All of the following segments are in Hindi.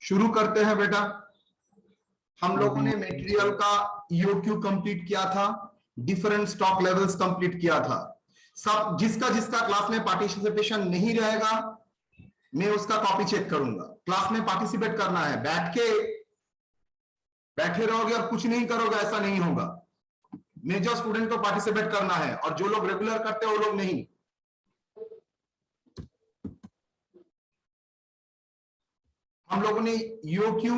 शुरू करते हैं बेटा। हम लोगों ने मटेरियल का ईओक्यू कंप्लीट किया था, डिफरेंट स्टॉक लेवल्स कंप्लीट किया था। सब जिसका जिसका क्लास में पार्टिसिपेशन नहीं रहेगा मैं उसका कॉपी चेक करूंगा। क्लास में पार्टिसिपेट करना है, बैठे रहोगे और कुछ नहीं करोगे ऐसा नहीं होगा। मेजर स्टूडेंट को पार्टिसिपेट करना है और जो लोग रेगुलर करते हैं वो लोग नहीं। हम लोगों ने ईओक्यू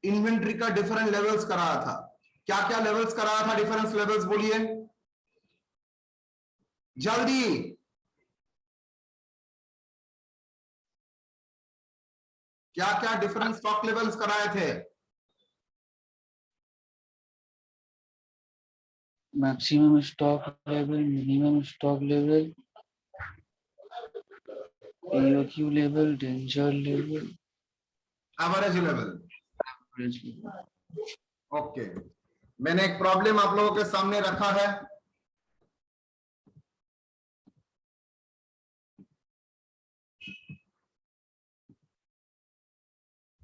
इन्वेंट्री का डिफरेंट लेवल्स कराया था। क्या क्या लेवल्स कराया था? डिफरेंस लेवल्स बोलिए जल्दी। क्या क्या डिफरेंट स्टॉक लेवल्स कराए थे? Maximum stock level, minimum stock level, EOQ level, danger level, average level. Average level. Okay, मैंने एक प्रॉब्लम आप लोगों के सामने रखा है।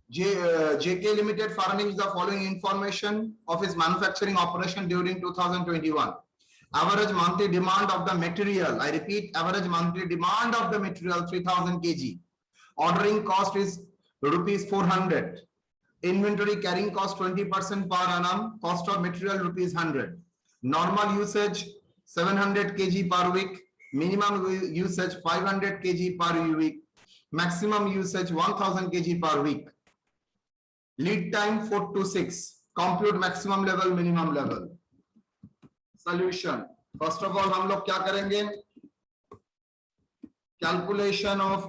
JK Limited furnished the following information of its manufacturing operation during 2021. Average monthly demand of the material, I repeat, average monthly demand of the material 3000 kg. Ordering cost is rupees 400. Inventory carrying cost 20% per annum. Cost of material rupees 100. Normal usage 700 kg per week. Minimum usage 500 kg per week. Maximum usage 1000 kg per week. Lead time 4 to 6. Compute maximum level, minimum level. Solution. First of all, हम लोग क्या करेंगे? Calculation of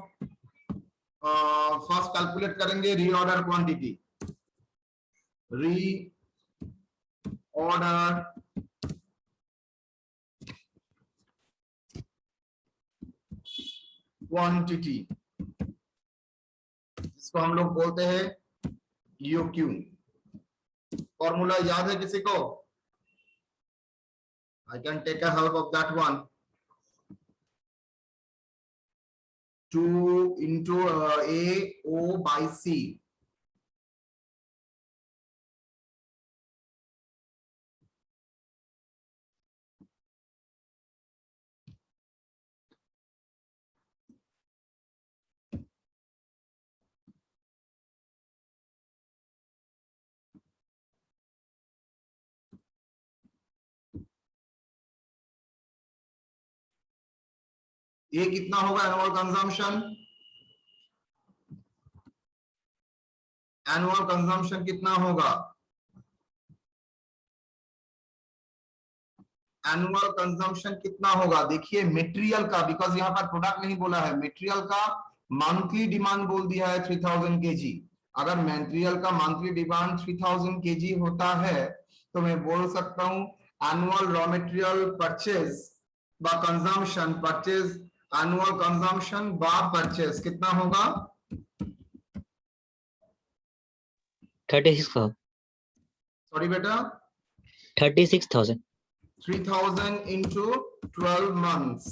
first calculate करेंगे reorder quantity. Reorder quantity, जिसको हम लोग बोलते हैं EOQ। फॉर्मूला याद है किसी को? I can take a help of that one. 2 into AO by C. ये कितना होगा एनुअल कंजम्पशन? एनुअल कंजम्पशन कितना होगा? एनुअल कंजम्पशन कितना होगा? देखिए मटेरियल का, बिकॉज यहाँ पर प्रोडक्ट नहीं बोला है, मटेरियल का मंथली डिमांड बोल दिया है 3000 केजी। अगर मटेरियल का मंथली डिमांड 3000 केजी होता है तो मैं बोल सकता हूं एनुअल रॉ मटेरियल परचेज बा कंजम्पशन, परचेज एनुअल कंजम्पशन बा परचेज कितना होगा? 36,000। सॉरी बेटा, 36,000। 3000 into 12 months,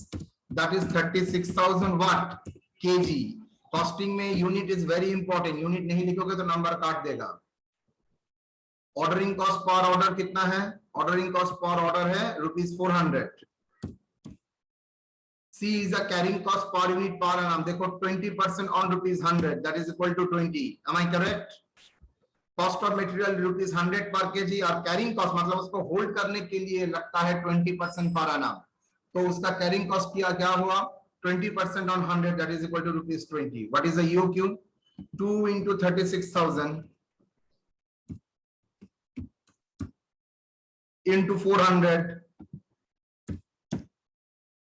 that is 36,000 what kg। Costing में unit is very important, unit नहीं लिखोगे तो नंबर काट देगा। ऑर्डरिंग कॉस्ट पर ऑर्डर कितना है? ऑर्डरिंग कॉस्ट पर ऑर्डर है rupees 400। C is the carrying cost per unit per annum। देखो 20% on rupees 100, that is equal to 20। Am I correct? Cost of material rupees 100 पर केजी और कैरिंग कॉस्ट मतलब उसको होल्ड करने के लिए लगता है 20% पर annum। तो उसका कैरिंग कॉस्ट क्या हुआ? 20% on 100, that is equal to rupees 20। What is the EOQ? 2 into 36,000 into 400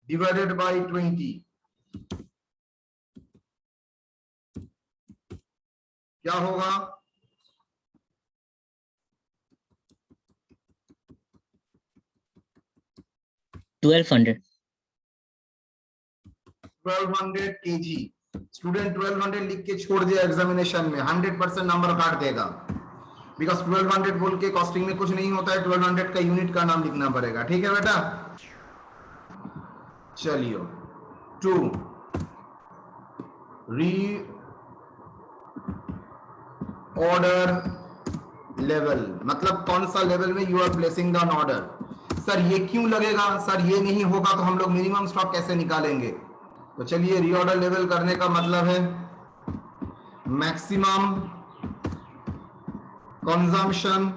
divided by 20 क्या होगा? 1200। 1200 kg। स्टूडेंट 1200 लिख के छोड़ दिया एग्जामिनेशन में, 100% नंबर काट देगा, बिकॉज 1200 बोल के कॉस्टिंग में कुछ नहीं होता है, 1200 का यूनिट का नाम लिखना पड़ेगा। ठीक है बेटा, चलिए 2 ऑर्डर लेवल, मतलब कौन सा लेवल में you are placing the order. Sir ये क्यों लगेगा, सर ये नहीं होगा तो हम लोग मिनिमम स्टॉक कैसे निकालेंगे। तो चलिए रीऑर्डर लेवल करने का मतलब है मैक्सिमम कंजम्पशन,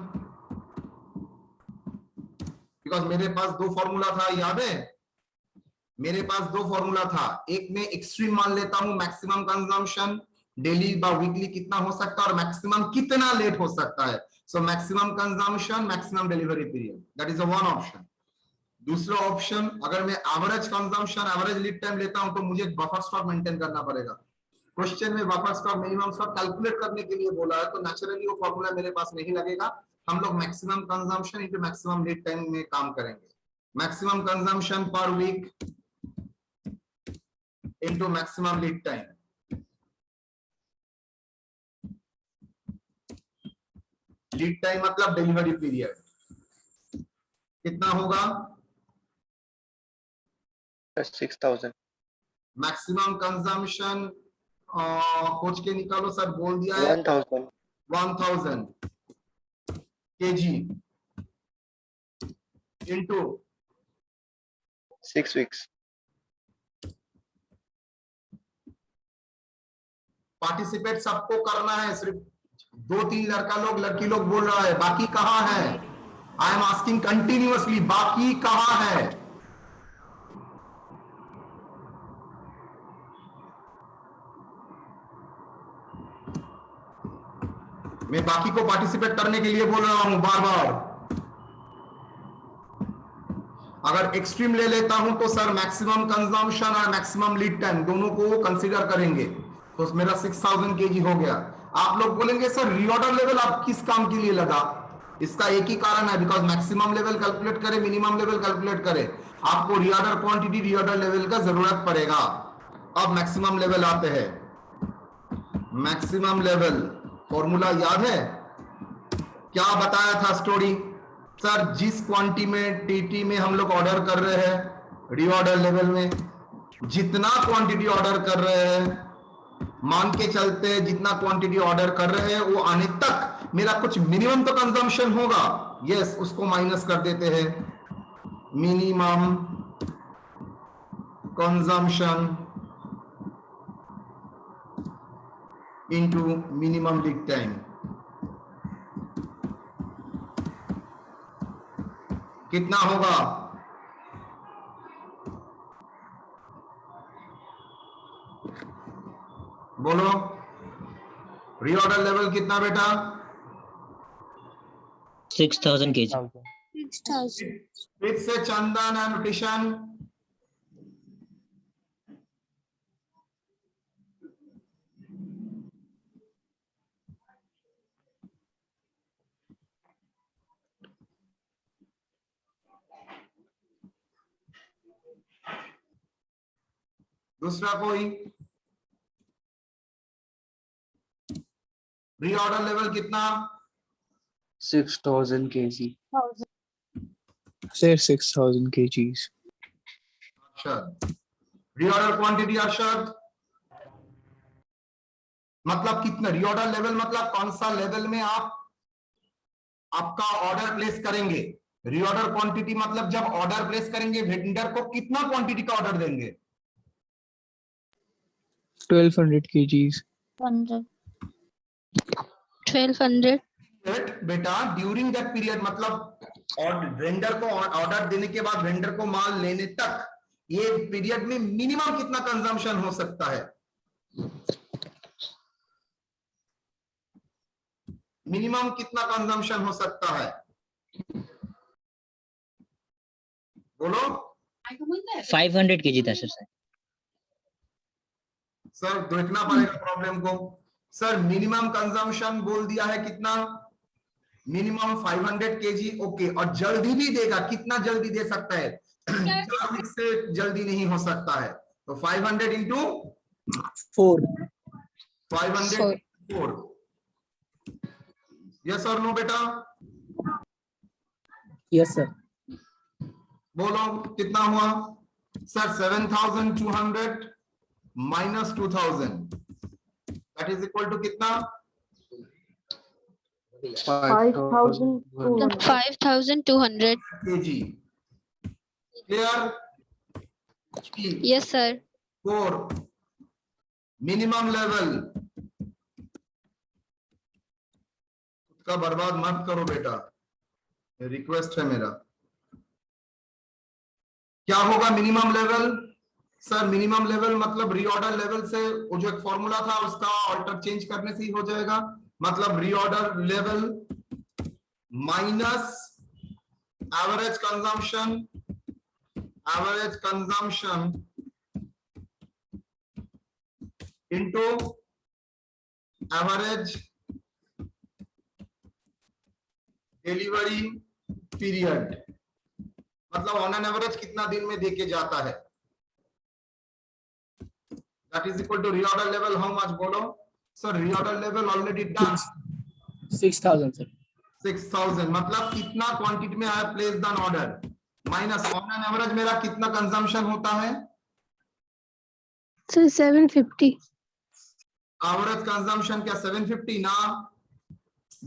बिकॉज मेरे पास दो फॉर्मूला था, याद है मेरे पास दो फॉर्मूला था, एक में एक्सट्रीम मान लेता हूं मैक्सिमम कंजम्पशन डेली बा वीकली कितना हो सकता है और मैक्सिमम कितना लेट हो सकता है। So maximum consumption maximum delivery period, that is a one option. दूसरा ऑप्शन, अगर मैं average consumption average lead time लेता हूं तो मुझे बफर स्टॉक मेंटेन करना पड़ेगा। क्वेश्चन में buffer stock minimum stock calculate करने के लिए बोला है, तो नेचुरली वो फॉर्मूला मेरे पास नहीं लगेगा। हम लोग maximum consumption into maximum lead time में काम करेंगे। Maximum consumption per week into maximum lead time, lead time मतलब डिलीवरी पीरियड, कितना होगा 6,000। मैक्सिमम कंजम्पशन खोज के निकालो सर, बोल दिया है 1000 kg इनटू 6 weeks। पार्टिसिपेट सबको करना है, सिर्फ 2-3 लड़की लोग बोल रहा है, बाकी कहां है। आई एम आस्किंग कंटिन्यूअसली, बाकी कहां है। मैं बाकी को पार्टिसिपेट करने के लिए बोल रहा हूं बार बार। अगर एक्सट्रीम ले लेता हूं तो सर मैक्सिमम कंजम्पशन और मैक्सिमम लीड टाइम दोनों को कंसीडर करेंगे, तो मेरा 6000 kg हो गया। आप लोग बोलेंगे सर रीऑर्डर लेवल आप किस काम के लिए लगा, इसका एक ही कारण है, बिकॉज मैक्सिमम लेवल कैलकुलेट करें मिनिमम लेवल कैलकुलेट करें, आपको रीऑर्डर क्वांटिटी रीऑर्डर लेवल का जरूरत पड़ेगा। अब मैक्सिमम लेवल आते हैं, मैक्सिमम लेवल फॉर्मूला याद है क्या बताया था स्टोरी। सर जिस क्वांटिटी में हम लोग ऑर्डर कर रहे हैं रीऑर्डर लेवल में, जितना क्वांटिटी ऑर्डर कर रहे हैं, मान के चलते जितना क्वांटिटी ऑर्डर कर रहे हैं वो आने तक मेरा कुछ मिनिमम तो कंजम्पशन होगा, यस उसको माइनस कर देते हैं, minimum consumption into minimum lead time, कितना होगा बोलो। रीऑर्डर लेवल कितना बेटा 6000 kg। 6,000. फिर से चंदन एंड किशन, दूसरा कोई। रीऑर्डर लेवल कितना 6000 kg. Say 6,000 kgs. Arshad, reorder quantity Arshad मतलब कितना, रीऑर्डर लेवल मतलब कौन सा लेवल में आप आपका ऑर्डर प्लेस करेंगे। रीऑर्डर क्वांटिटी मतलब जब ऑर्डर प्लेस करेंगे वेंडर को कितना क्वांटिटी का ऑर्डर देंगे 1200 kgs. 1200. बेटा ड्यूरिंग दैट पीरियड मतलब और वेंडर को ऑर्डर देने के बाद वेंडर को माल लेने तक ये पीरियड में मिनिमम कितना कंजम्पशन हो सकता है, मिनिमम कितना कंजम्पशन हो सकता है बोलो। 500 kg था सर। सर देखना पड़ेगा प्रॉब्लम को। सर मिनिमम कंजम्पशन बोल दिया है कितना, मिनिमम 500 kg, ओके। और जल्दी भी देगा, कितना जल्दी दे सकता है 4 वीक से जल्दी नहीं हो सकता है, तो 500 इंटू 4. 504, यस और नो बेटा Yes, sir. बोलो कितना हुआ sir 7200 minus 2000 that is equal to कितना 5,200. 5,200. kg. Clear? Yes, sir. 4. Minimum level. उसका बर्बाद मत करो बेटा, रिक्वेस्ट है मेरा। क्या होगा minimum level? Sir minimum level मतलब रीऑर्डर लेवल से वो जो एक फॉर्मूला था उसका ऑल्टर चेंज करने से ही हो जाएगा। मतलब reorder level minus average consumption into average delivery period. मतलब ऑन एन एवरेज कितना दिन में देके जाता है, that is equal to reorder level how much बोलो sir? Reorder level already done 6,000 sir. 6,000 मतलब कितना क्वांटिटी में आया place the order minus on an average मेरा कितना कंजम्पशन होता है? Sir, 750. एवरेज कंजम्पशन क्या 750 ना?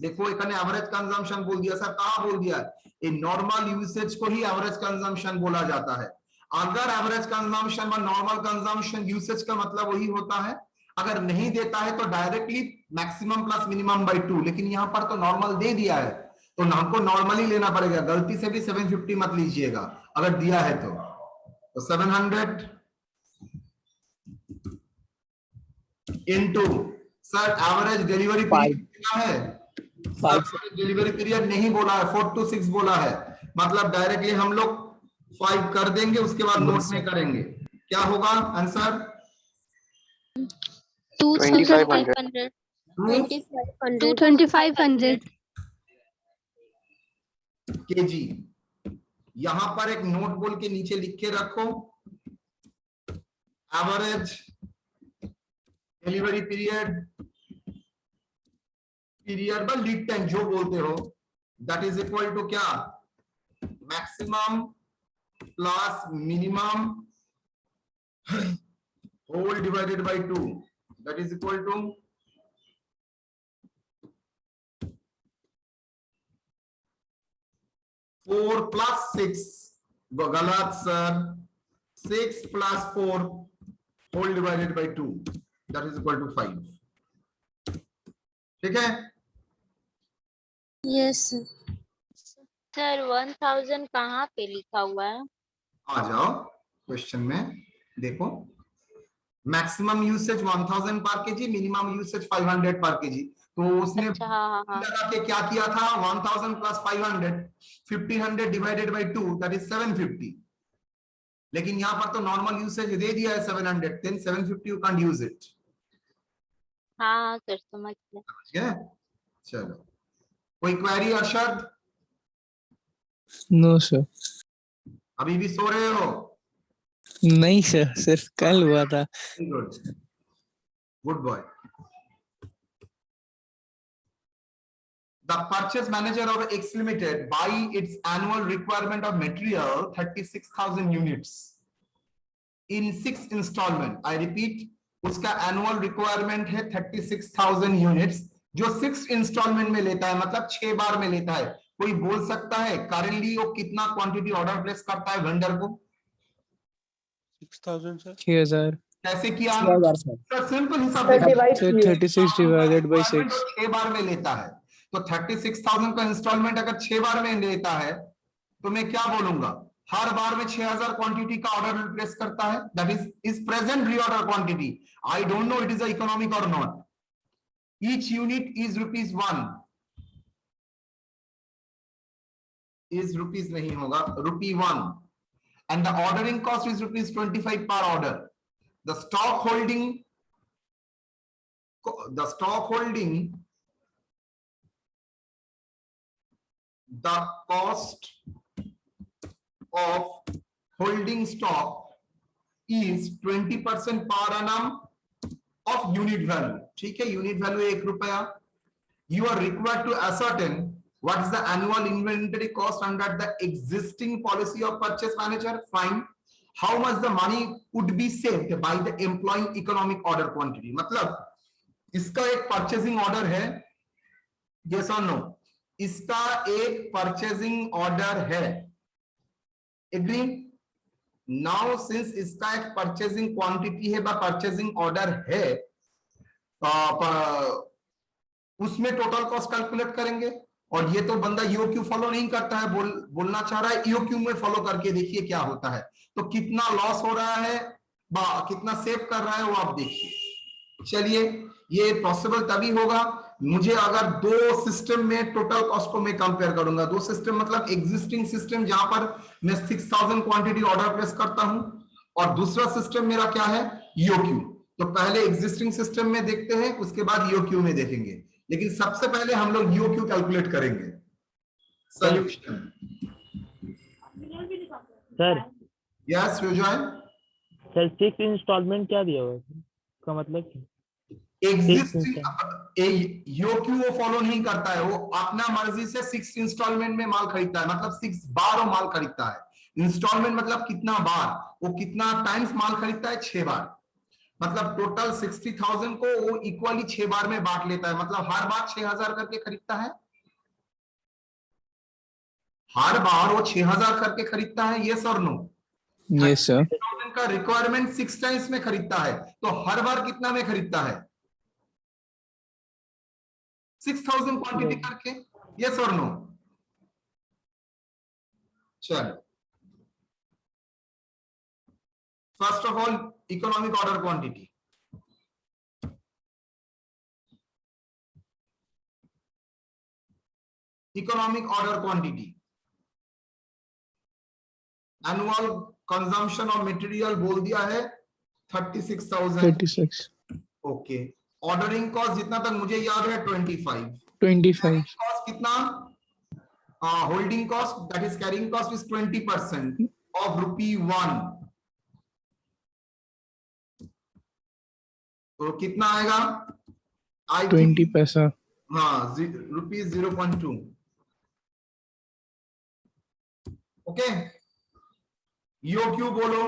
देखो एक ने एवरेज कंजम्पशन बोल दिया सर, कहां बोल दिया? इन नॉर्मल यूसेज को ही एवरेज कंजम्पशन बोला जाता है। अगर एवरेज कंजम्पशन व नॉर्मल कंजम्पशन यूसेज का मतलब वही होता है। अगर नहीं देता है तो directly maximum plus minimum by 2, लेकिन यहां पर तो नॉर्मल दे दिया है तो हमको नॉर्मली लेना पड़ेगा। गलती से भी 750 मत लीजिएगा अगर दिया है तो 700 into sir average delivery period कितना है? डिलीवरी पीरियड नहीं बोला है, 4 to 6 बोला है। मतलब डायरेक्टली हम लोग 5 कर देंगे, उसके बाद नोट में करेंगे। क्या होगा आंसर? 2,500. 2,500 kg। यहां पर एक नोट बोल के नीचे लिख के रखो, एवरेज डिलीवरी पीरियड व लीड टाइम जो बोलते हो, दैट इज इक्वल टू क्या? Maximum plus minimum whole divided by 2, that is equal to 4 plus 6, गलत sir, 6 plus 4 whole divided by 2, that is equal to 5। ठीक है? Yes, sir. सर 1000 कहाँ पे लिखा हुआ है? आ जाओ क्वेश्चन में देखो, मैक्सिमम यूसेज 1000 पर केजी, मिनिमम यूसेज 500 पर केजी। तो उसने अच्छा हाँ लगा के क्या किया था? 1000 plus 500, 1500 divided by 2, that is 750। लेकिन यहां पर तो नॉर्मल यूसेज दे दिया है 700, then 750 you can't use it. हाँ सर समझ गया। समझ गए? चलो, कोई क्वेरी अरशद? No sir. अभी भी सो रहे हो? नहीं सर, सिर्फ कल हुआ था। Good, good boy. The purchase manager of X Limited by its annual requirement of material 36,000 units in 6 installment। I repeat, उसका annual requirement है 36,000 units जो 6 installment में लेता है, मतलब 6 बार में लेता है। कोई बोल सकता है currently वो कितना क्वांटिटी ऑर्डर प्लेस करता है वेंडर को? 6,000 सर। 6,000 कैसे किया? सिंपल हिसाब सर 36 divided by 6 6 बार में लेता है, तो 36,000 का इंस्टॉलमेंट अगर 6 बार में लेता है तो मैं क्या बोलूंगा? हर बार में 6,000 क्वांटिटी का ऑर्डर प्लेस करता है, that is present reorder quantity. I don't know it is economic और not. Each unit is ₹1, is rupees नहीं होगा, ₹1, and the ordering cost is ₹25 per order। the stock holding the cost of holding stock is 20% per annum of unit value। ठीक है, unit value ₹1। you are required to ascertain what is the annual inventory cost under the existing policy of purchase manager। Find how much the money would be saved by the employing economic order quantity। मतलब इसका एक परचेसिंग ऑर्डर है यस और नो? इसका एक परचेजिंग ऑर्डर है, एग्री? नाउ सिंस इसका एक परचेजिंग क्वांटिटी है, परचेजिंग ऑर्डर है, उसमें टोटल कॉस्ट कैलकुलेट करेंगे। और ये तो बंदा ईओक्यू फॉलो नहीं करता है, बोलना चाह रहा है ईओक्यू में फॉलो करके देखिए क्या होता है। तो कितना लॉस हो रहा है, कितना सेव कर रहा है, वो आप देखिए। चलिए, ये पॉसिबल तभी होगा मुझे अगर दो सिस्टम में टोटल कॉस्ट को मैं कंपेयर करूंगा। दो सिस्टम मतलब एग्जिस्टिंग सिस्टम जहां पर मैं 6000 क्वांटिटी ऑर्डर प्लेस करता हूं, और दूसरा सिस्टम मेरा क्या है, ईओक्यू। तो पहले एग्जिस्टिंग सिस्टम में देखते हैं, उसके बाद ईओक्यू में देखेंगे, लेकिन सबसे पहले हम लोग ईओक्यू कैलकुलेट करेंगे। सॉल्यूशन सर यस विजय। सर 6 इंस्टॉलमेंट क्या दिया हुआ है का मतलब क्या? एग्जिस्टिंग ईओक्यू वो फॉलो नहीं करता है, वो अपना मर्जी से 6 इंस्टॉलमेंट में माल खरीदता है, मतलब 6 बार वो माल खरीदता है। इंस्टॉलमेंट मतलब कितना बार, वो कितना टाइम्स माल खरीदता है, 6 बार। मतलब टोटल 60,000 को वो इक्वली 6 बार में बांट लेता है, मतलब हर बार 6,000 करके खरीदता है, हर बार वो 6,000 करके खरीदता है। यस और नो? Yes sir. का रिक्वायरमेंट 6 टाइम्स में खरीदता है, तो हर बार कितना में खरीदता है, 6,000 क्वांटिटी करके। यस और नो? चलो, first of all economic order quantity. Economic order quantity, annual consumption of material बोल दिया है 36,000। 36 ओके। ऑर्डरिंग कॉस्ट जितना तक मुझे याद है 25। 25 कॉस्ट कितना, holding cost that is carrying cost is 20% of ₹1। तो कितना आएगा, आई 20 पैसा। हाँ, ₹0.2। ओके, ईओक्यू बोलो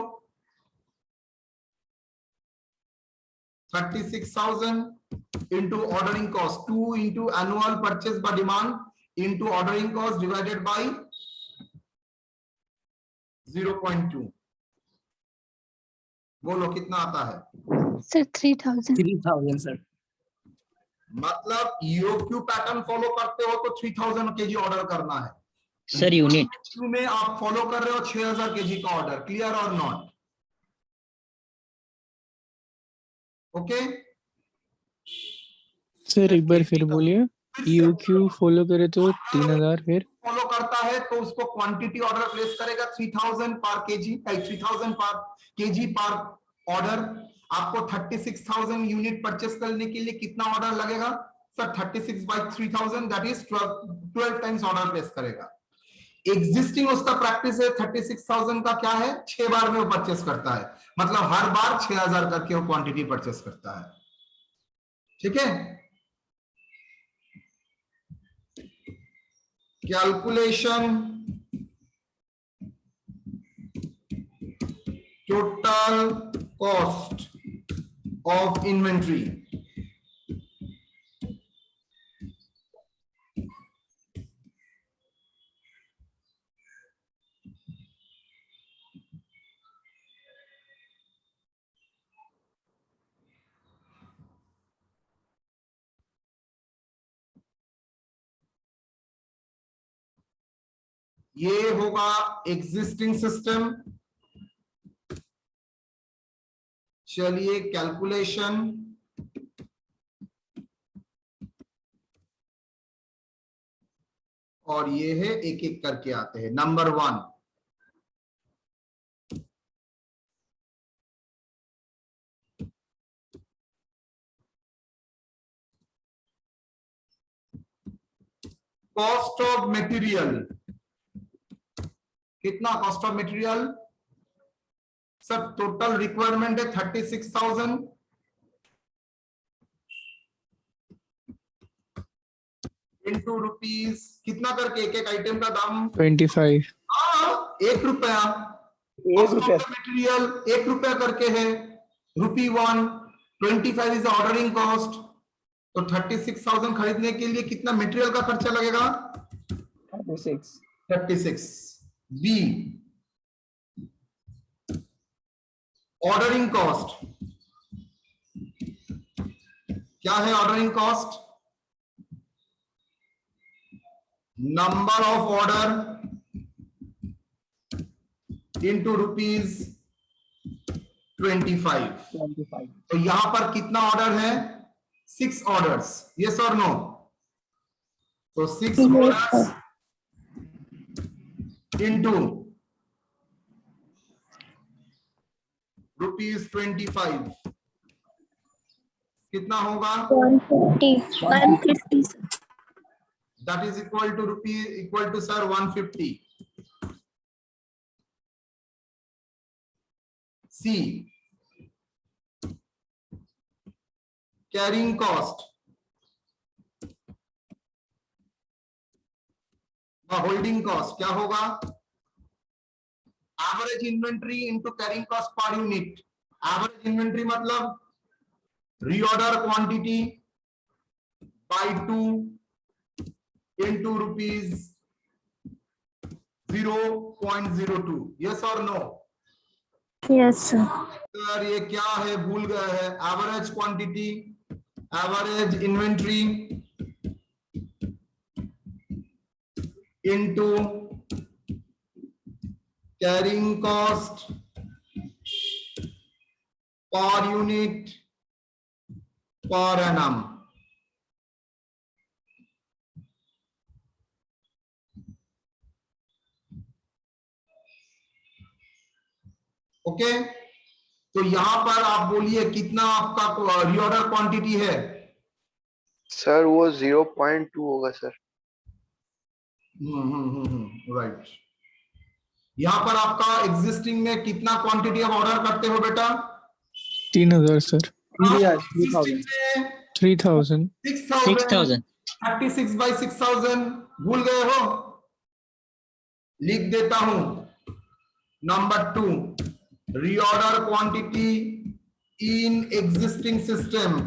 36,000 into ordering cost, 2 into annual purchase by demand into ordering cost divided by 0.2। बोलो कितना आता है? सर 3000। 3000 सर। मतलब ईओक्यू पैटर्न फॉलो करते हो तो 3000 केजी ऑर्डर करना है सर यूनिट ईओक्यू में आप फॉलो कर रहे हो 6000 केजी का ऑर्डर। क्लियर और नॉट? ओके सर एक बार फिर बोलिए। ईओक्यू फॉलो करे तो 3000, फिर फॉलो करता है तो उसको क्वांटिटी ऑर्डर प्लेस करेगा 3000 पर केजी, 3000 पर केजी पर ऑर्डर। आपको 36,000 यूनिट परचेस करने के लिए कितना ऑर्डर लगेगा sir? 36 by 3000 that is 12 times order place करेगा। एग्जिस्टिंग उसका प्रैक्टिस है 36,000 का क्या है, 6 बार में वो परचेस करता है, मतलब हर बार 6,000 करके वो क्वांटिटी परचेस करता है। ठीक है, calculation total cost of inventory. ये होगा एग्जिस्टिंग सिस्टम। चलिए कैलकुलेशन और ये है, एक एक करके आते हैं। Number 1, cost of material. कितना cost of material sir? Total requirement है 36,000 इंटू रुपीज कितना करके एक एक आइटम का दाम 25। हाँ, ₹1। मटेरियल ₹1 करके है, ₹1। 25 इज ऑर्डरिंग कॉस्ट, तो 36,000 खरीदने के लिए कितना मटेरियल का खर्चा लगेगा? 36। B, ordering cost. क्या है ordering cost? Number of order into ₹25। तो यहां पर कितना ऑर्डर है? 6 ऑर्डर्स। यस और नो? तो 6 ऑर्डर्स इंटू ₹25 कितना होगा? 150 That is equal to sir 150. C, carrying cost, holding cost क्या होगा? Average inventory into carrying cost per unit. Average inventory मतलब reorder quantity by 2 into ₹0.02। Yes और नो? Yes, sir. सर ये क्या है, भूल गए हैं। Average quantity, average inventory into carrying cost per unit per annum. Okay, तो यहां पर आप बोलिए कितना आपका रीऑर्डर क्वांटिटी है? सर वो 0.2 होगा सर। राइट। यहां पर आपका एग्जिस्टिंग में कितना क्वांटिटी आप ऑर्डर करते हो बेटा? 3000 सर। Existing में 3000। 6,000 36/6000 भूल गए हो? लिख देता हूं। Number 2, reorder quantity in existing system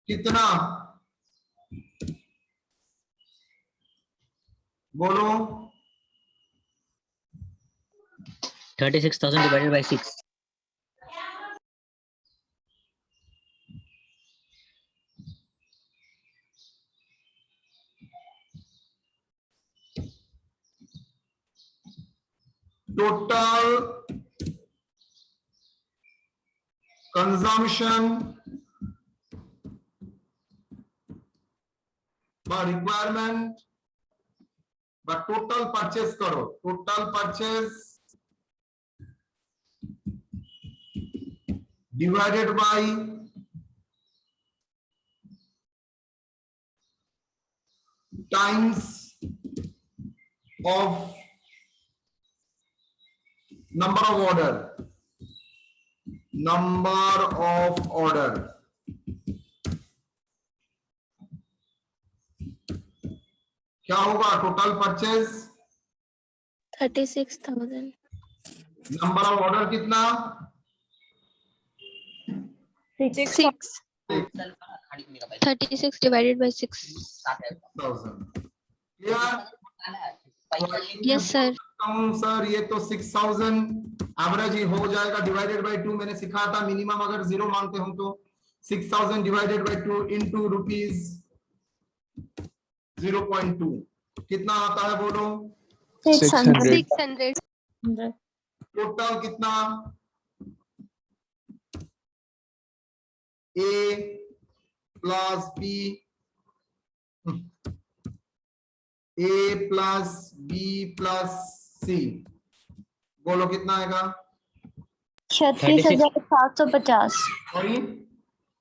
कितना? बोलो। 36,000 divided by 6. Total consumption requirement total purchase करो। Total purchase divided by times of number of order क्या होगा? Total purchase 36,000. Number of order कितना? 6. 36 divided by 6. 6,000। Clear? Yes, sir. Sir ये तो 6,000 एवरेज ही हो जाएगा डिवाइडेड बाय 2। मैंने सिखाया था मिनिमम अगर 0 मानते हो तो 6,000 डिवाइडेड बाय 2 इंटू ₹0.2 कितना आता है? बोलो। 600. टोटल कितना? A plus B, A plus B plus C, बोलो कितना आएगा? 36,750. सॉरी,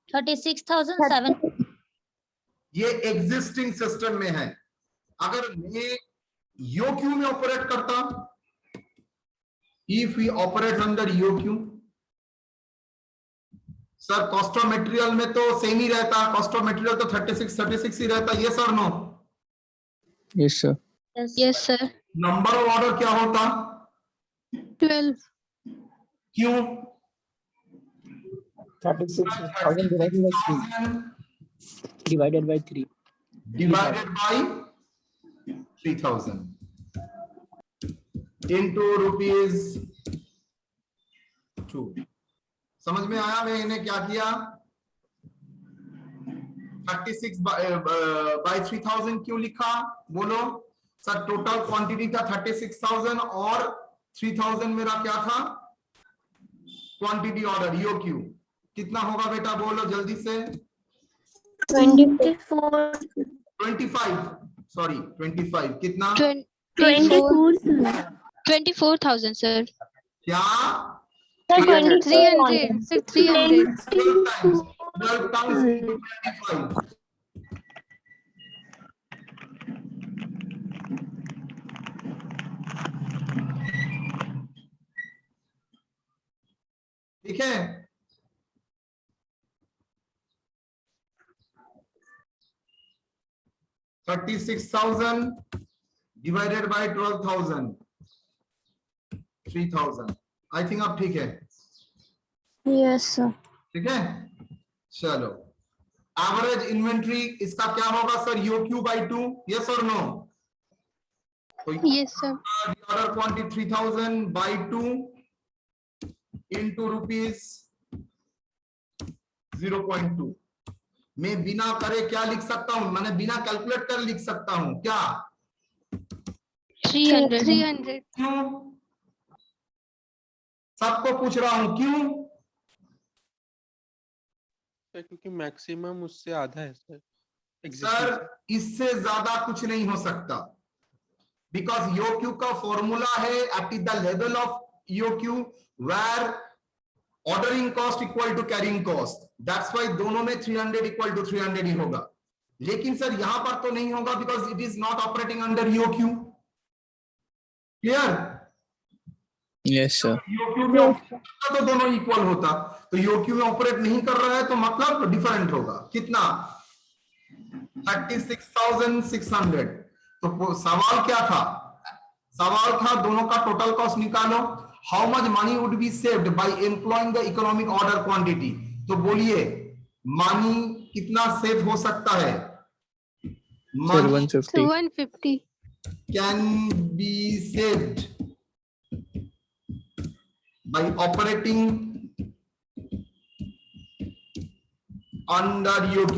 36,700. ये एग्जिस्टिंग सिस्टम में है। अगर मैं योक्यू में ऑपरेट करता, if we operate under EOQ, sir cost of material में तो सेम ही रहता। कॉस्ट ऑफ मटेरियल तो 36 ही रहता। यस और no? Yes sir. Yes, sir. Number of order क्या होता? 12. क्यों? 36,000 divided by 3. Divided by 3,000 into rupees 2. समझ में आया मैं इन्हें क्या किया? 36 by 3,000 क्यों लिखा? बोलो सर, टोटल क्वांटिटी था 36,000 और 3,000 मेरा क्या था? क्वांटिटी ऑर्डर ईओक्यू कितना होगा बेटा? बोलो जल्दी से। 24. 25 कितना? 24,000 sir. क्या? 300. 300. 12 times into 25. ठीक है, $36,000 divided by 12,000, 3,000. आई थिंक अब ठीक है। Yes sir. ठीक है, चलो एवरेज इन्वेंट्री इसका क्या होगा सर? ईओक्यू बाई 2, यस और no? Yes sir. Order quantity 3,000 by 2 into rupees 0.2. मैं बिना करे क्या लिख सकता हूं? मैंने बिना कैलकुलेट कर लिख सकता हूं क्या? 300. क्यों? सबको पूछ रहा हूं क्यों? क्योंकि मैक्सिमम उससे आधा है सर। सर इससे ज्यादा कुछ नहीं हो सकता, बिकॉज ईओक्यू का फॉर्मूला है at the level of EOQ where ordering cost equal to carrying cost, that's why दोनों में 300 इक्वल टू 300 ही होगा। लेकिन सर यहां पर तो नहीं होगा because it is not operating under EOQ. Clear? Yes sir. EOQ में तो दोनों इक्वल होता, तो ईओक्यू में ऑपरेट नहीं कर रहा है तो मतलब डिफरेंट होगा। कितना? 36,600। तो सवाल क्या था? सवाल था दोनों का टोटल कॉस्ट निकालो। How much money would be saved by employing the economic order quantity? तो बोलिए मनी कितना सेव हो सकता है? Sir, 150. 150. Can be saved by operating under EOQ.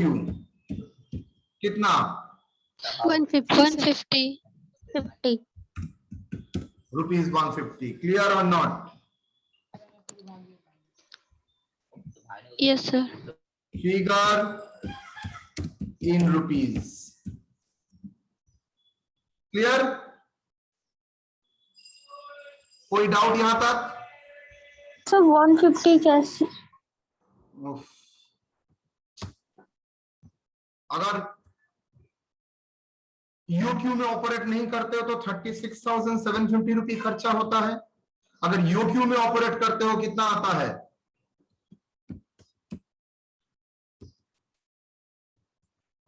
कितना? 150. 50. Rupees 150. Clear or not? Yes sir. Figure in rupees. Clear? कोई डाउट यहां तक? So 150 कैसे? उफ। अगर ईओक्यू में ऑपरेट नहीं करते हो तो 36,750 रुपये खर्चा होता है। अगर ईओक्यू में ऑपरेट करते हो कितना आता है?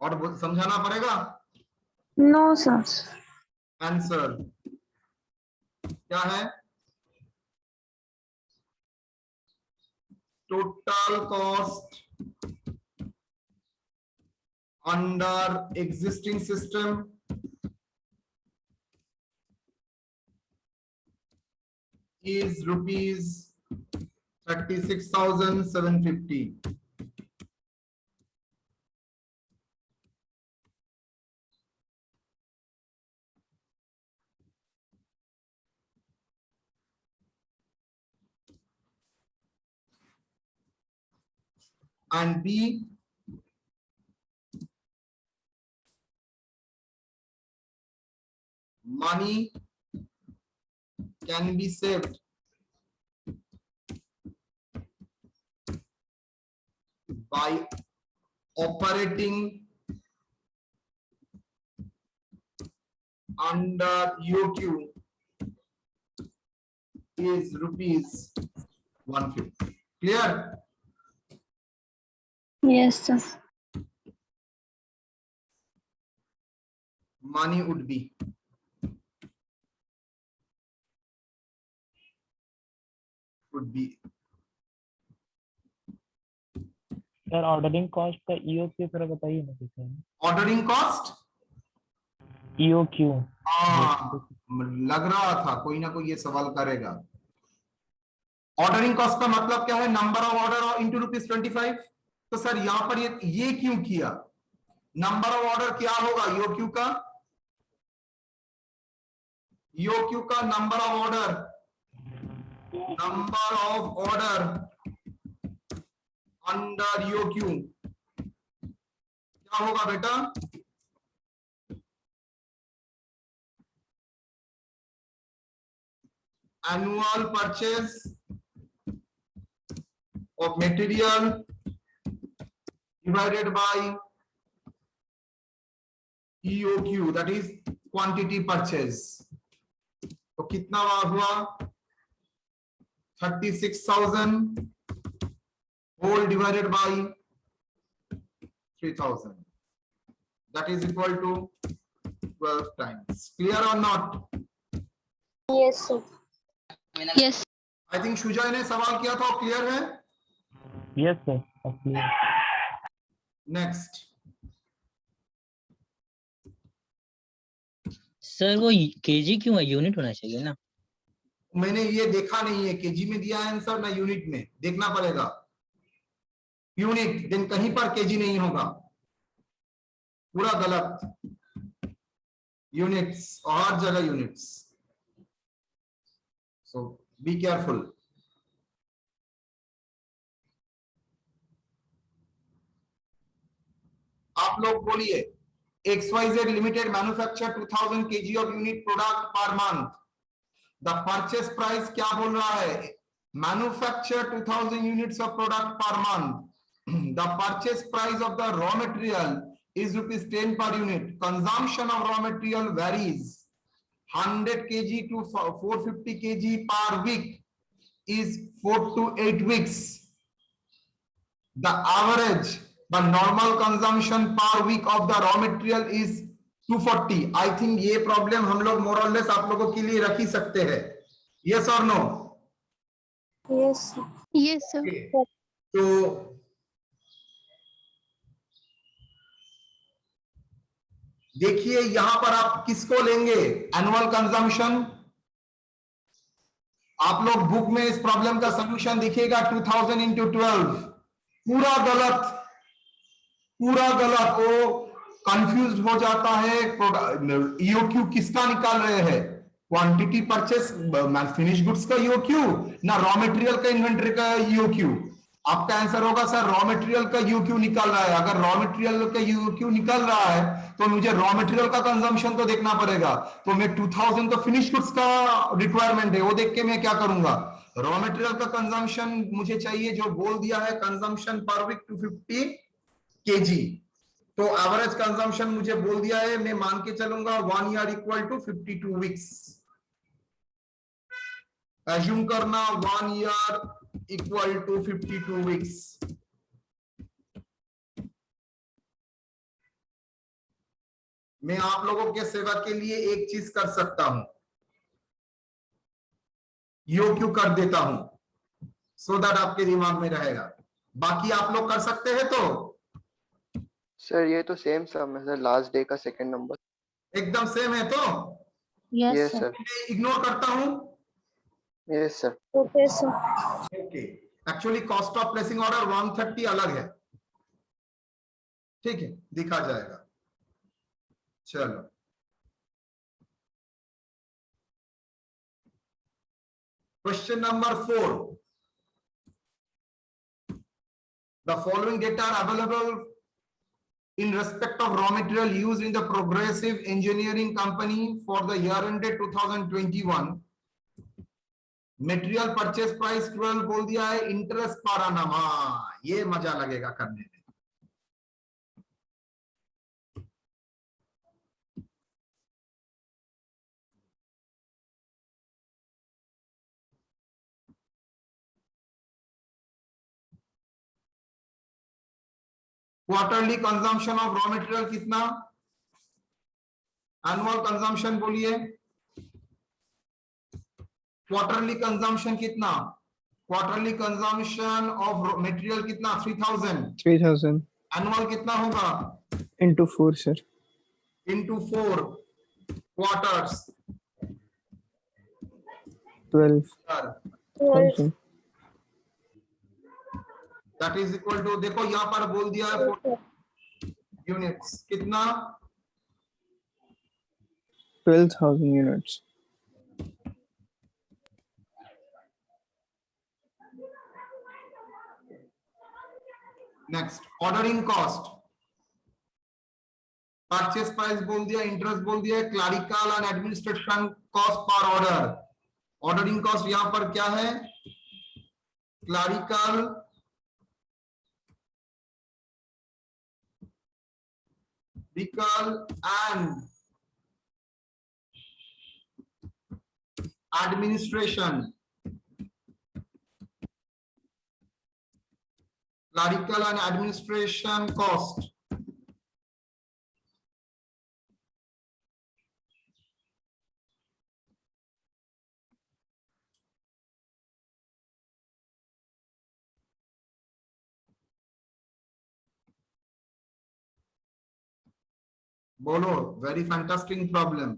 और समझाना पड़ेगा। No sir. आंसर क्या है? Total cost under existing system is rupees 36,750. And B, money can be saved by operating under EOQ is rupees 150. Clear? Yes sir. Money would be sir ordering cost का ईओक्यू थोड़ा बताइए ना कितना है? ऑर्डरिंग कॉस्ट, ईओक्यू लग रहा था कोई ना कोई ये सवाल करेगा। ऑर्डरिंग कॉस्ट का मतलब क्या है? Number of order into ₹25। तो सर यहां पर ये क्यों किया? नंबर ऑफ ऑर्डर क्या होगा ईओक्यू का? ईओक्यू का number of order under EOQ क्या होगा बेटा? Annual purchase of material divided by EOQ, that is quantity purchase। तो कितना हुआ? 36,000 whole divided by 3,000, that is equal to 12 times। Clear or not? Yes, sir. Yes. I think शुजय ने सवाल किया था, क्लियर है? Yes sir. नेक्स्ट सर वो केजी क्यों है, यूनिट होना चाहिए ना। मैंने ये देखा नहीं है, केजी में दिया है आंसर ना यूनिट में, देखना पड़ेगा। यूनिट दिन कहीं पर केजी नहीं होगा, पूरा गलत। यूनिट्स और हर जगह यूनिट्स, सो बी केयरफुल। आप लोग बोलिए, XYZ Limited manufacture 2000 kg of unit product per month। The purchase price क्या बोल रहा है? Manufacture 2000 units of product per month। The purchase price of the raw material is ₹10 per unit। Consumption of raw material varies 100 kg to 450 kg per week is 4 to 8 weeks। The normal consumption per week of the raw material is 240। I think ये प्रॉब्लम हम लोग more or less आप लोगों के लिए रख ही सकते हैं। Yes or no? Yes, sir. Yes, sir. तो देखिए यहां पर आप किसको लेंगे? Annual consumption. आप लोग बुक में इस प्रॉब्लम का सॉल्यूशन दिखेगा 2000 इंटू 12। पूरा गलत, पूरा गलत। वो कंफ्यूज हो जाता है। ईओक्यू किसका निकाल रहे हैं? क्वांटिटी परचेस फिनिश गुड्स का ईओक्यू, ना रॉ मटेरियल का इन्वेंटरी का ईओक्यू। आपका आंसर होगा सर रॉ मटेरियल का ईओक्यू निकाल रहा है। अगर रॉ मटेरियल का ईओक्यू निकाल रहा है तो मुझे रॉ मटेरियल का कंजम्पशन तो देखना पड़ेगा। तो मैं 2000 तो फिनिश गुड्स का रिक्वायरमेंट है, वो देख के मैं क्या करूंगा? रॉ मटेरियल का कंजम्पशन मुझे चाहिए, जो बोल दिया है कंजम्पशन पर वीक 250 kg। तो एवरेज कंजम्पशन मुझे बोल दिया है, मैं मान के चलूंगा 1 year equal to 52 weeks. Assume करना 1 ईयर इक्वल टू 52 वीक्स। मैं आप लोगों के सेवा के लिए एक चीज कर सकता हूं, ईओक्यू कर देता हूं सो दैट आपके दिमाग में रहेगा। बाकी आप लोग कर सकते हैं। तो सर ये तो सेम सम है सर, लास्ट डे का सेकंड नंबर एकदम सेम है। तो Yes, यस sir. सर। मैं इग्नोर करता हूं। Yes sir. Okay, sir. Okay, actually cost of placing order 130 अलग है, ठीक है, दिखा जाएगा। चलो question number 4। The following data are available in respect of raw material used in the Progressive Engineering Company for the year ended 2021। Material purchase price 12 बोल दिया है, इंटरेस्ट पर annum। हाँ, ये मजा लगेगा करने में। Quarterly consumption of raw material कितना? एनुअल कंजम्पशन बोलिए। क्वार्टरली कंजम्पशन कितना? क्वार्टरली कंजम्पशन ऑफ मटेरियल कितना 3000, 3000 एनुअल कितना होगा into 4 sir. into 4 quarters 12,000. That is equal to, देखो यहाँ पर बोल दिया है 4 यूनिट्स कितना 12,000 units. Next ordering cost, purchase price बोल दिया, इंटरेस्ट बोल दिया, clerical and administration cost per order. Ordering cost यहां पर क्या है, clerical and administration, clerical and administration cost. बोलो, very fantastic problem.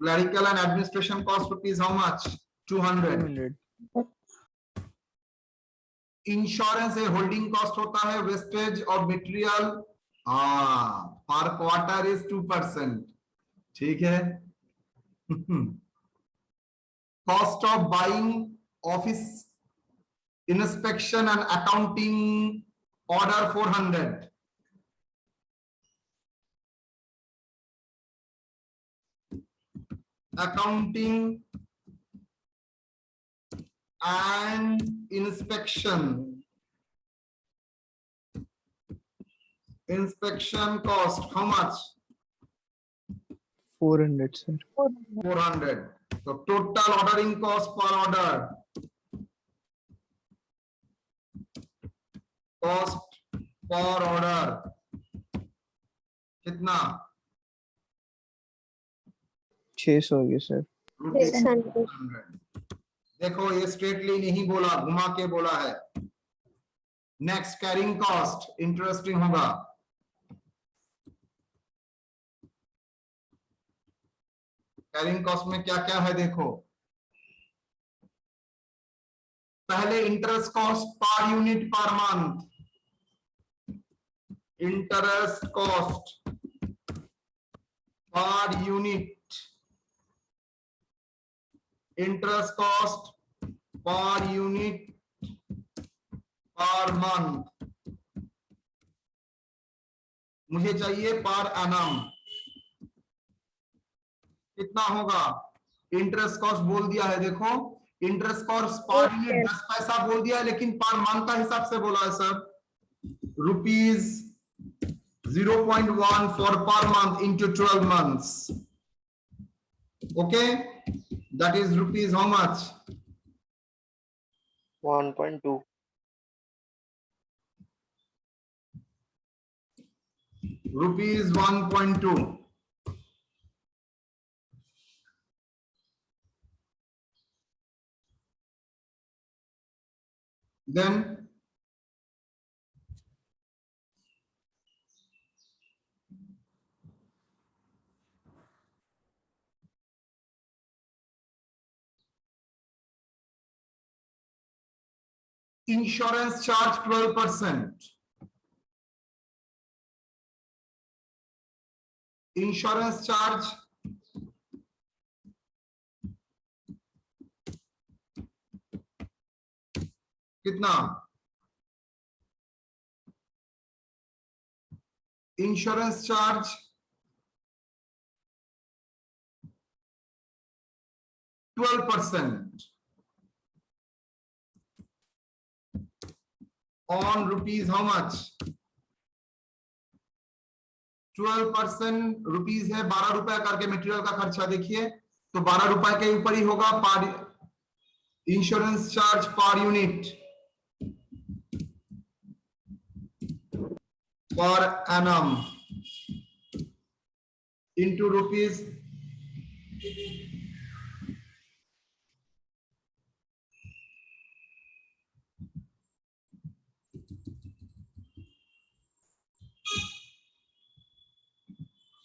Clerical and administration cost rupees how much 200। 200. Insurance है, होल्डिंग कॉस्ट होता है, wastage of material per quarter is 2%, ठीक है। Cost of buying office inspection and accounting order 400। accounting and inspection cost how much 400 sir. 400. So total ordering cost per order, cost per order कितना 600 हो गया सर. 600. देखो ये स्ट्रेटली नहीं बोला, घुमा के बोला है। नेक्स्ट कैरिंग कॉस्ट इंटरेस्टिंग होगा। कैरिंग कॉस्ट में क्या क्या है देखो, पहले interest cost per unit per month, interest cost per unit, interest cost per unit per month, मुझे चाहिए पर एनम कितना होगा। इंटरेस्ट कॉस्ट बोल दिया है, देखो इंटरेस्ट कॉस्ट पर यूनिट 10 पैसा बोल दिया है, लेकिन पर मंथ का हिसाब से बोला है sir, rupees 0.1 for per month into 12 months, okay, that is rupees how much 1.2. rupees 1.2. Then insurance charge 12%. Insurance charge कितना, insurance charge 12% on rupees how much 12% rupees है, 12 रुपए करके मटेरियल का खर्चा देखिए, तो 12 रुपए के ऊपर ही होगा पर इंश्योरेंस चार्ज पर unit per annum into rupees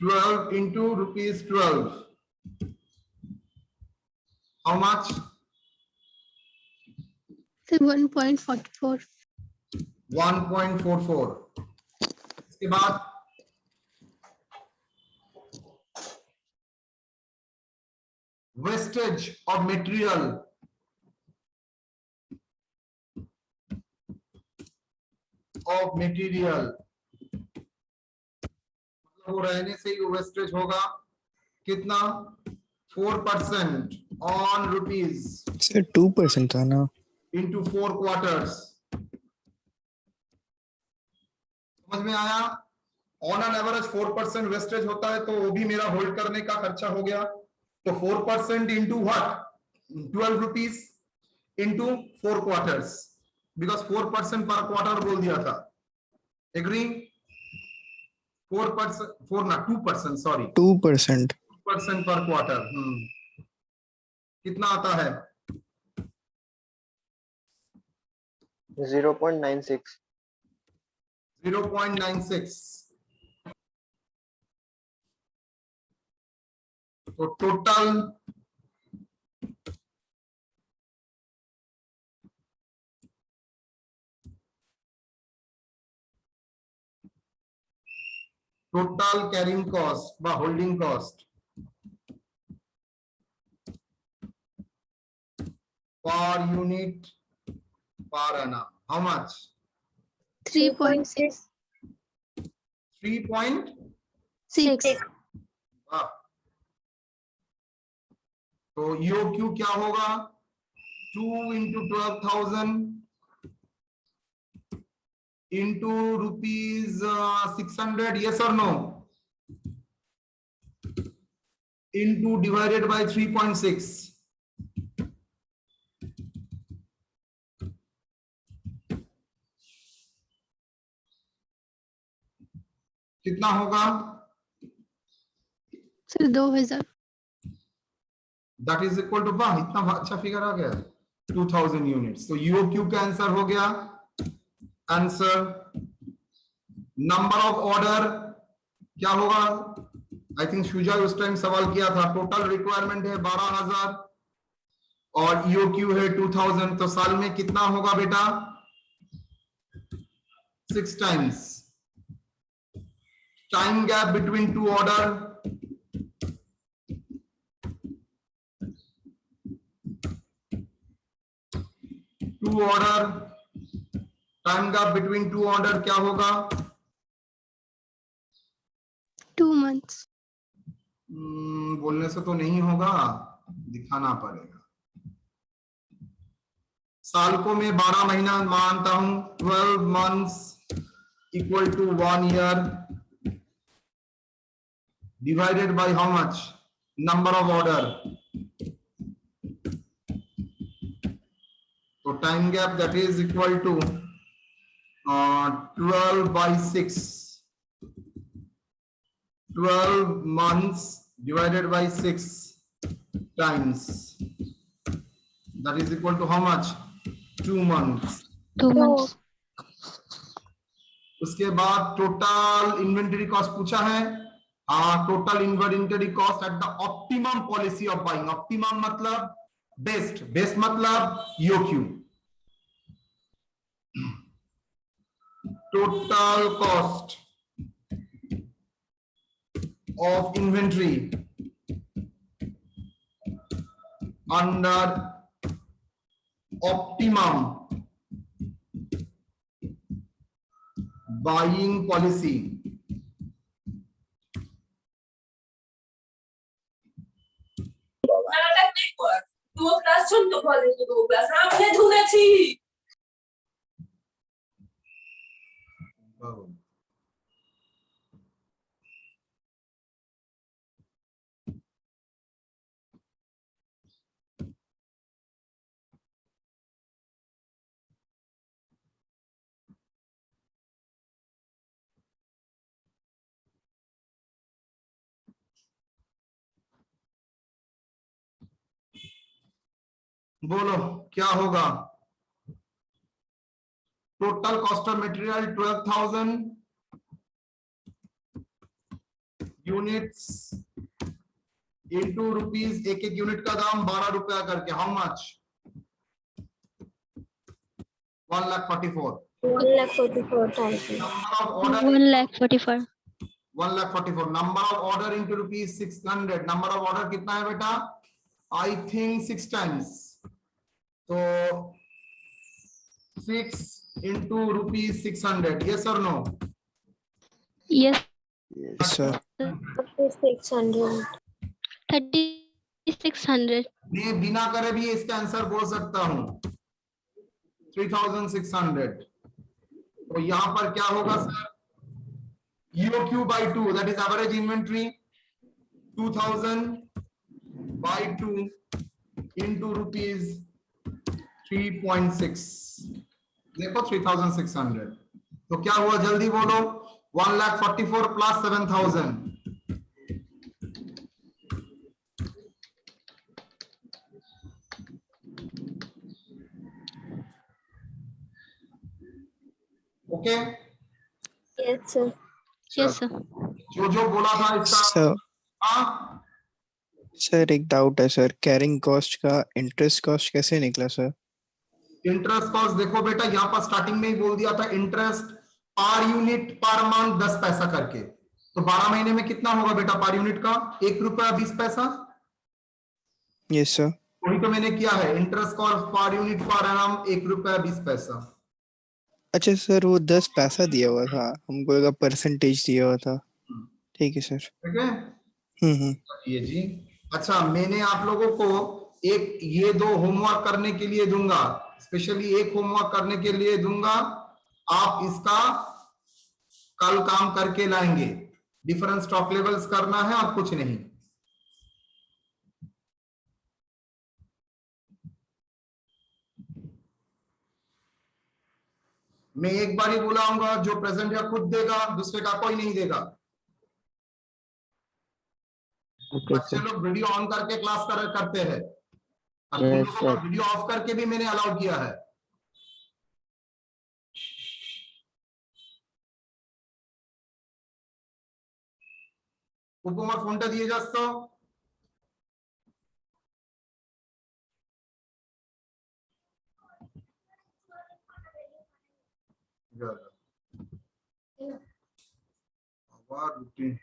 12 into rupees 12. How much? Sir, 1.44. 1.44. इसके बाद wastage of material वो रहने से ही वेस्टेज होगा कितना 4% on rupees सर 2% था ना into 4 quarters. समझ में आया? ऑन एन एवरेज 4% वेस्टेज होता है तो वो भी मेरा होल्ड करने का खर्चा हो गया. तो 4% into what? 12 rupees into 4 quarters because 4% per quarter बोल दिया था. Agree? 4%, 4 ना 2%, sorry. 2%. 2% per quarter. कितना आता है? 0.96. 0.96. तो टोटल कैरिंग कॉस्ट व होल्डिंग कॉस्ट पर यूनिट पर annum. How much? 3.6. 3.6. वाह. तो EOQ क्या होगा? 2 into 12,000 into rupees 600. Yes or no? Into divided by 3.6. कितना होगा? Sir 2000. That is equal to वाह इतना अच्छा फिगर आ गया 2000 यूनिट्स. तो EOQ का आंसर हो गया. आंसर नंबर ऑफ ऑर्डर क्या होगा? आई थिंक शुजा उस टाइम सवाल किया था. टोटल रिक्वायरमेंट है 12,000 और EOQ है 2000. तो साल में कितना होगा बेटा? 6 times. Time gap between two order. Two order. Time gap between two order क्या होगा? 2 months. बोलने से तो नहीं होगा, दिखाना पड़ेगा. साल को मैं 12 महीना मानता हूं. 12 months equal to 1 year. Divided by how much? Number of order. So time gap that is equal to 12 by 6. 12 months divided by 6 times. That is equal to how much? 2 months. 2 months. उसके बाद टोटल इन्वेंटरी कॉस्ट पूछा है. Total inventory cost at the optimum policy of buying. Optimum मतलब बेस्ट. बेस्ट मतलब EOQ. Total cost of inventory under optimum buying policy. बोलो क्या होगा? Total cost of material 12,000. Units into rupees, एक एक यूनिट का दाम 12 रुपया करके, how much? 1,44,000। 1,44,000. Number of order 1,45,000. 1,44,000. Number of order into rupees 600. Number of order कितना है बेटा? I think 6 times. तो 6 into rupees 600. Yes or no? Yes, Yes, sir. 600. 3,600. मैं बिना करे भी इसका आंसर बोल सकता हूं, 3,600। तो यहां पर क्या होगा sir? EOQ by 2, that is average inventory, 2,000 by 2 into rupees 3.6, देखो 3,600। तो क्या हुआ जल्दी बोलो? 1,44,000 plus 7,000, okay? Yes, sir. Yes, sir. जो बोला था इसका सर हाँ सर एक डाउट है सर, कैरिंग कॉस्ट का इंटरेस्ट कॉस्ट कैसे निकला सर? इंटरेस्ट कॉस्ट देखो बेटा, यहाँ पर स्टार्टिंग में ही बोल दिया था, इंटरेस्ट पर यूनिट पर मंथ 10 पैसा करके। तो 12 महीने में कितना होगा बेटा पर यूनिट का? 1 रुपया 20 पैसा। Yes sir. वही तो मैंने किया है, interest cost per unit per annum 1 रुपया 20 पैसा। अच्छा सर, वो 10 पैसा दिया हुआ था, हमको लगा परसेंटेज दिया हुआ था। ठीक है सर। ठीक है ये जी। अच्छा, मैंने आप लोगों को एक ये 2 होमवर्क करने के लिए दूंगा, स्पेशली एक होमवर्क करने के लिए दूंगा, आप इसका कल काम करके लाएंगे। डिफरेंस स्टॉक लेवल्स करना है और कुछ नहीं। मैं एक बार ही बुलाऊंगा, जो प्रेजेंट है खुद देगा, दूसरे का कोई नहीं देगा। बच्चे लोग वीडियो ऑन करके क्लास करते हैं, और तुम लोगों को वीडियो ऑफ करके भी मैंने अलाउ किया है। उपमा फोनটা দিয়ে যাস তো। আবার রুটিন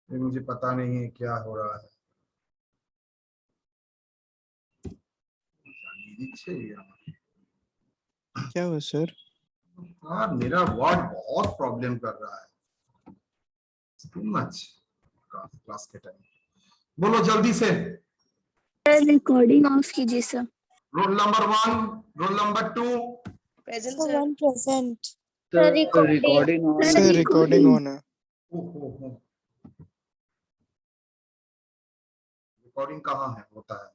ये मुझे पता नहीं है क्या हो रहा है। क्या हुआ सर? यार मेरा वर्ड बहुत प्रॉब्लम कर रहा है, टू मच क्लास के टाइम। बोलो जल्दी से। रिकॉर्डिंग ऑफ कीजिए sir. Roll number 1, roll number 2। Present, sir. Present. Sir, recording. Sir recording on है। रिकॉर्डिंग कहाँ है? होता है